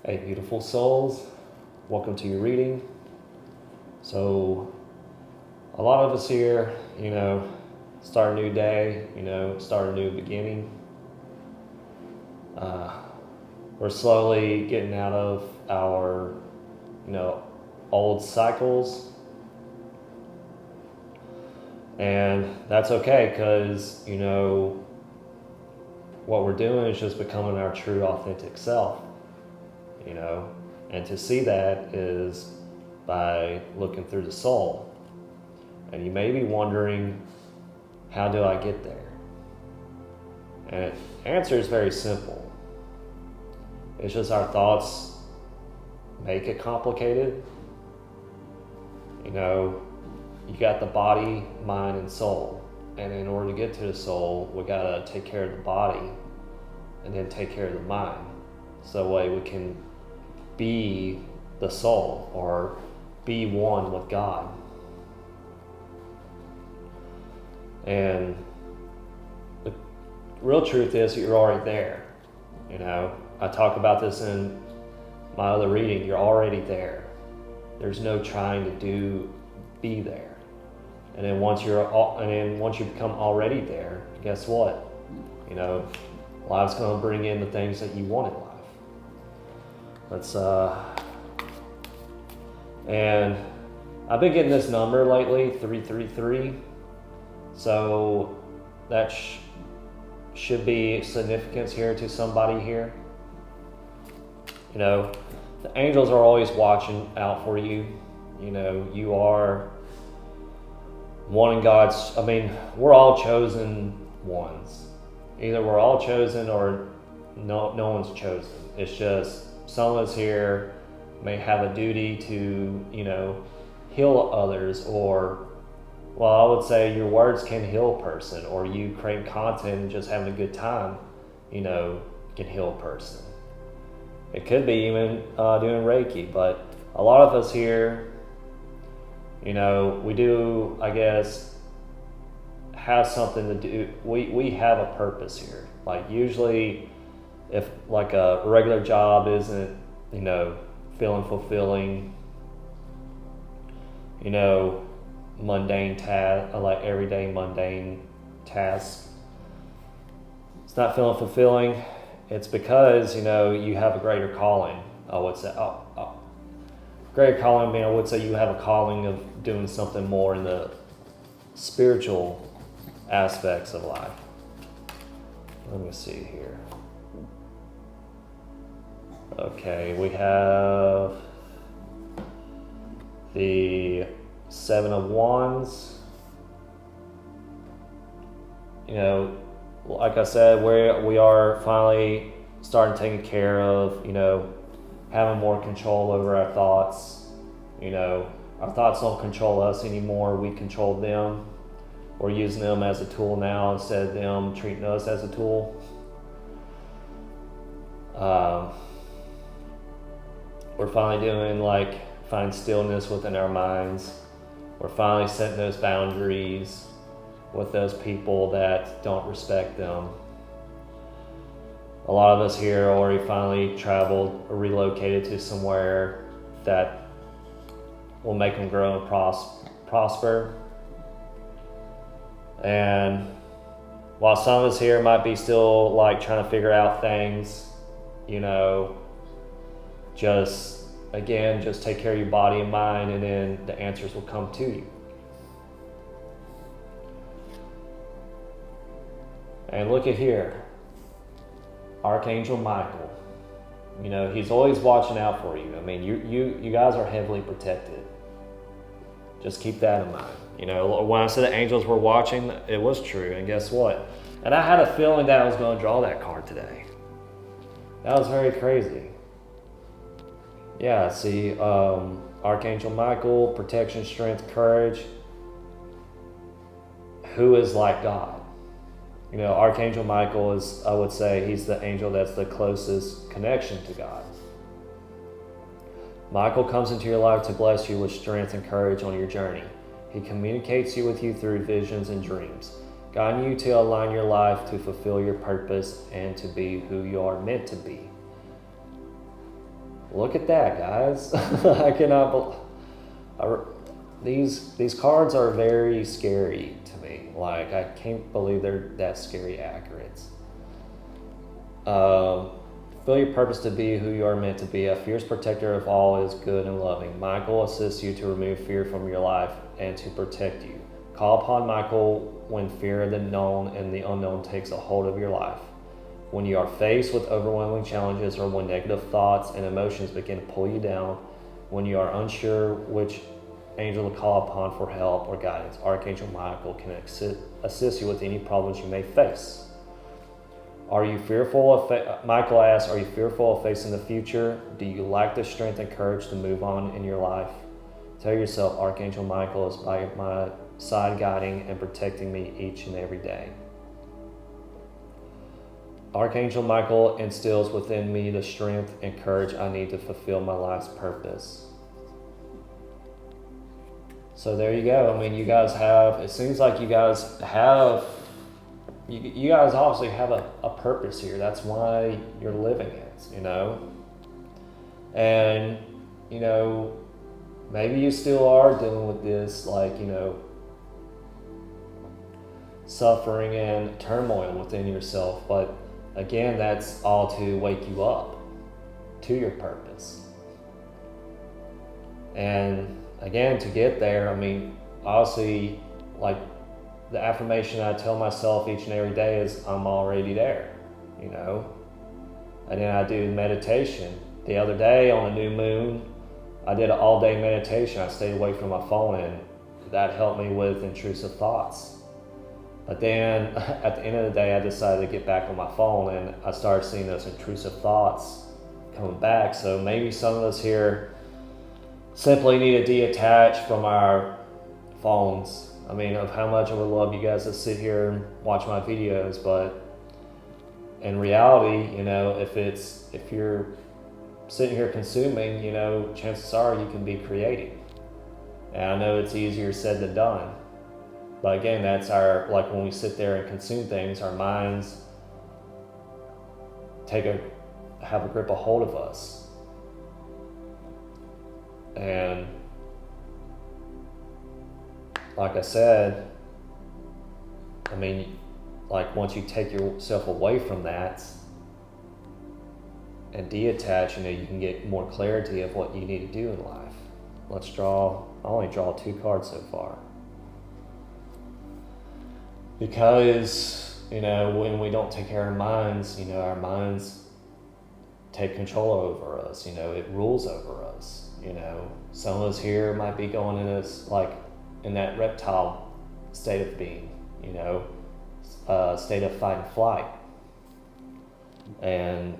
Hey, beautiful souls, welcome to your reading. So, a lot of us here, start a new day, start a new beginning. We're slowly getting out of our, old cycles. And that's okay because, what we're doing is just becoming our true, authentic self. And to see that is by looking through the soul. And you may be wondering, how do I get there? And the answer is very simple. It's just our thoughts make it complicated. You got the body, mind, and soul. And in order to get to the soul, we gotta take care of the body and then take care of the mind. So that way we can be the soul or be one with God. And the real truth is that you're already there. I talk about this in my other reading. You're already there. There's no trying to be there. And then once you become already there, guess what? Life's going to bring in the things that you want in life. And I've been getting this number lately, 333. So that should be significance here to somebody here. The angels are always watching out for you. You are one in God's, we're all chosen ones. Either we're all chosen or no one's chosen. It's just some of us here may have a duty to, heal others, or, well, I would say your words can heal a person, or you create content and just having a good time, can heal a person. It could be even doing Reiki, but a lot of us here, we do, I guess, have something to do. We have a purpose here. Like usually, if like a regular job isn't, feeling fulfilling, mundane task, like everyday mundane tasks, it's not feeling fulfilling. It's because, you have a greater calling. I would say, greater calling, I would say you have a calling of doing something more in the spiritual aspects of life. Let me see here. Okay, we have the 7 of Wands. Like I said, we are finally starting taking care of, having more control over our thoughts. Our thoughts don't control us anymore. We control them. We're using them as a tool now instead of them treating us as a tool. We're finally doing find stillness within our minds. We're finally setting those boundaries with those people that don't respect them. A lot of us here already finally traveled or relocated to somewhere that will make them grow and prosper. And while some of us here might be still trying to figure out things, just take care of your body and mind, and then the answers will come to you. And look at here, Archangel Michael. He's always watching out for you. You guys are heavily protected. Just keep that in mind. When I said the angels were watching, it was true. And guess what? And I had a feeling that I was going to draw that card today. That was very crazy. Yeah, see, Archangel Michael, protection, strength, courage. Who is like God? Archangel Michael is, I would say, he's the angel that's the closest connection to God. Michael comes into your life to bless you with strength and courage on your journey. He communicates with you through visions and dreams, guiding you to align your life to fulfill your purpose and to be who you are meant to be. Look at that, guys. I cannot these cards are very scary to me. Like, I can't believe they're that scary accurate. Feel your purpose to be who you are meant to be. A fierce protector of all is good and loving. Michael assists you to remove fear from your life and to protect you. Call upon Michael when fear of the known and the unknown takes a hold of your life. When you are faced with overwhelming challenges, or when negative thoughts and emotions begin to pull you down, when you are unsure which angel to call upon for help or guidance, Archangel Michael can assist you with any problems you may face. Are you fearful of, Michael asks, are you fearful of facing the future? Do you lack the strength and courage to move on in your life? Tell yourself, Archangel Michael is by my side, guiding and protecting me each and every day. Archangel Michael instills within me the strength and courage I need to fulfill my life's purpose. So there you go. I mean, you guys have, it seems like you guys have, you guys obviously have a purpose here. That's why you're living it, you know? And, you know, maybe you still are dealing with this, like, you know, suffering and turmoil within yourself. But again, that's all to wake you up to your purpose. And again, to get there, I mean, obviously, like, the affirmation I tell myself each and every day is, I'm already there, you know? And then I do meditation. The other day on a new moon, I did an all-day meditation. I stayed away from my phone, and that helped me with intrusive thoughts. But then at the end of the day, I decided to get back on my phone, and I started seeing those intrusive thoughts coming back. So maybe some of us here simply need to detach from our phones. I mean, of how much I would love you guys to sit here and watch my videos, but in reality, you know, if you're sitting here consuming, you know, chances are you can be creating. And I know it's easier said than done. But again, that's our, like, when we sit there and consume things, our minds have a grip, a hold of us. And like I said, I mean, like, once you take yourself away from that and detach, you know, you can get more clarity of what you need to do in life. Let's draw, I only draw 2 cards so far. Because, you know, when we don't take care of our minds, you know, our minds take control over us, you know, it rules over us, you know. Some of us here might be going in this, like, in that reptile state of being, you know, state of fight and flight. And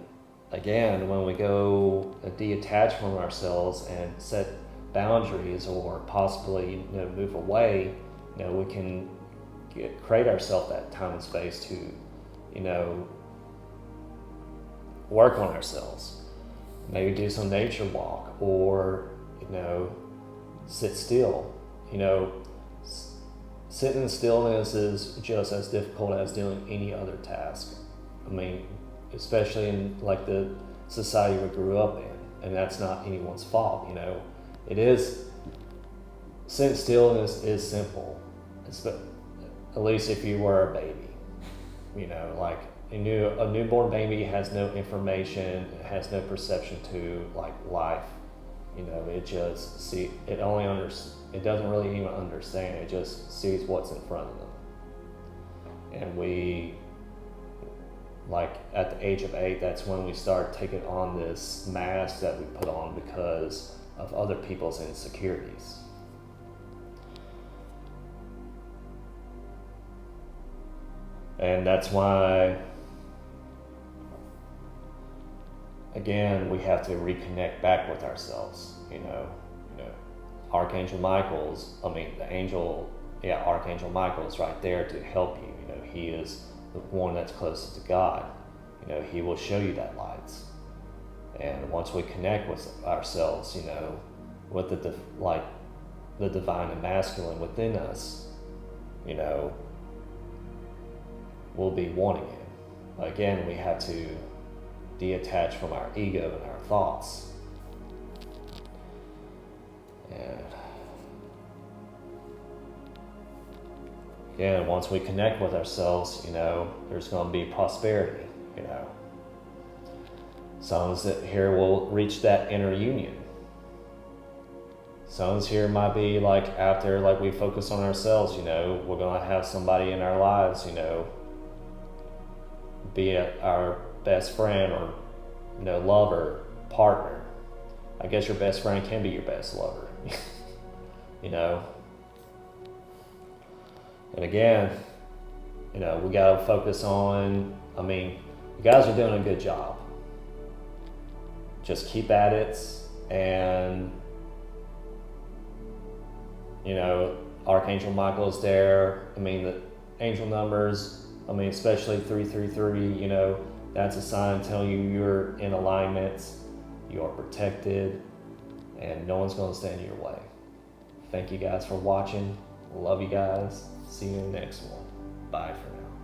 again, when we go detach from ourselves and set boundaries, or possibly, you know, move away, you know, we can create ourselves that time and space to, you know, work on ourselves. Maybe do some nature walk, or, you know, sit still. You know, sitting in stillness is just as difficult as doing any other task. I mean, especially in, like, the society we grew up in, and that's not anyone's fault, you know. It is, sitting stillness is simple. At least if you were a baby, you know, like a newborn baby has no information, it has no perception to, like, life. You know, it just it doesn't really even understand. It just sees what's in front of them. And we, like, at the age of 8, that's when we start taking on this mask that we put on because of other people's insecurities. And that's why, again, we have to reconnect back with ourselves, you know. Archangel Michael's, Archangel Michael is right there to help you. You know, he is the one that's closest to God. You know, he will show you that light. And once we connect with ourselves, you know, with the divine and masculine within us, you know, we'll be wanting it. But again, we have to detach from our ego and our thoughts. And again, once we connect with ourselves, you know, there's going to be prosperity, you know. Some that here will reach that inner union. Some here might be like after like we focus on ourselves, you know, we're going to have somebody in our lives, you know, be it our best friend or, you know, lover, partner. I guess your best friend can be your best lover, you know. And again, you know, we got to focus on, I mean, you guys are doing a good job. Just keep at it. And, you know, Archangel Michael is there. I mean, the angel numbers, I mean, especially 333, you know, that's a sign telling you you're in alignment, you are protected, and no one's going to stand in your way. Thank you guys for watching. Love you guys. See you in the next one. Bye for now.